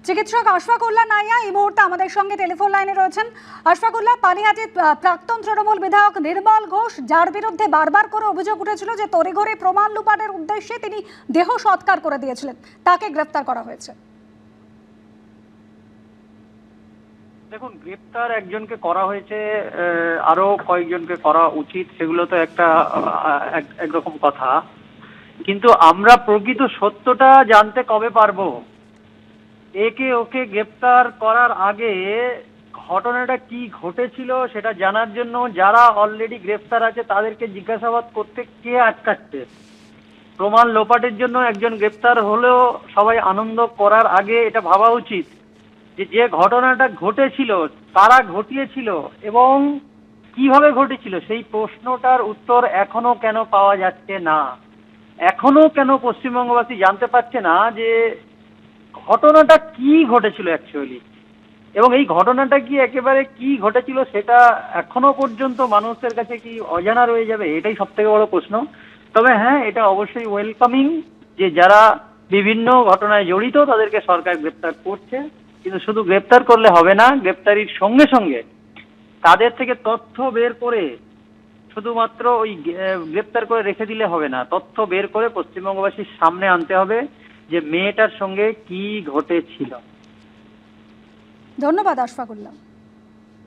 চিকিৎসক আশফাকুল্লাহ নাইয়া এই মুহূর্তে আমাদের সঙ্গে টেলিফোন লাইনে রয়েছেন। আশফাকুল্লাহ, পানিহাটির প্রাক্তন তৃণমূল বিধায়ক নির্মল ঘোষ, যার বিরুদ্ধে বারবার করে অভিযোগ উঠেছিল যে তড়িঘড়ি প্রমাণ লুপানের উদ্দেশ্যে তিনি দেহ সৎকার করে দিয়েছিলেন, তাকে গ্রেফতার করা হয়েছে। দেখুন, গ্রেপ্তার একজনকে করা হয়েছে, আরো কয়েকজনকে করা উচিত, সেগুলো তো একটা একরকম কথা, কিন্তু আমরা প্রকৃত সত্যটা জানতে কবে পারবো? একে ওকে গ্রেপ্তার করার আগে ঘটনাটা কি ঘটেছিল সেটা জানার জন্য যারা অলরেডি গ্রেপ্তার আছে তাদেরকে জিজ্ঞাসাবাদ করতে কে আটকাচ্ছে? প্রমাণ লোপাটের জন্য একজন গ্রেপ্তার হলেও সবাই আনন্দ করার আগে এটা ভাবা উচিত যে যে ঘটনাটা ঘটেছিল তারা ঘটিয়েছিল এবং কিভাবে ঘটেছিল সেই প্রশ্নটার উত্তর এখনো কেন পাওয়া যাচ্ছে না। এখনো কেন পশ্চিমবঙ্গবাসী জানতে পারছে না যে ঘটনাটা কি ঘটেছিল অ্যাকচুয়ালি, এবং এই ঘটনাটা কি একেবারে কি ঘটেছিল সেটা এখনো পর্যন্ত মানুষের কাছে কি অজানা রয়ে যাবে? এটাই সব থেকে বড় প্রশ্ন। তবে হ্যাঁ, এটা অবশ্যই ওয়েলকামিং যে যারা বিভিন্ন ঘটনায় জড়িত তাদেরকে সরকার গ্রেপ্তার করছে, কিন্তু শুধু গ্রেপ্তার করলে হবে না, গ্রেপ্তারির সঙ্গে সঙ্গে তাদের থেকে তথ্য বের করে শুধুমাত্র ওই গ্রেপ্তার করে রেখে দিলে হবে না, তথ্য বের করে পশ্চিমবঙ্গবাসীর সামনে আনতে হবে যে মেয়েটার সঙ্গে কি ঘটেছিল। ধন্যবাদ আশফাকুল্লাহ।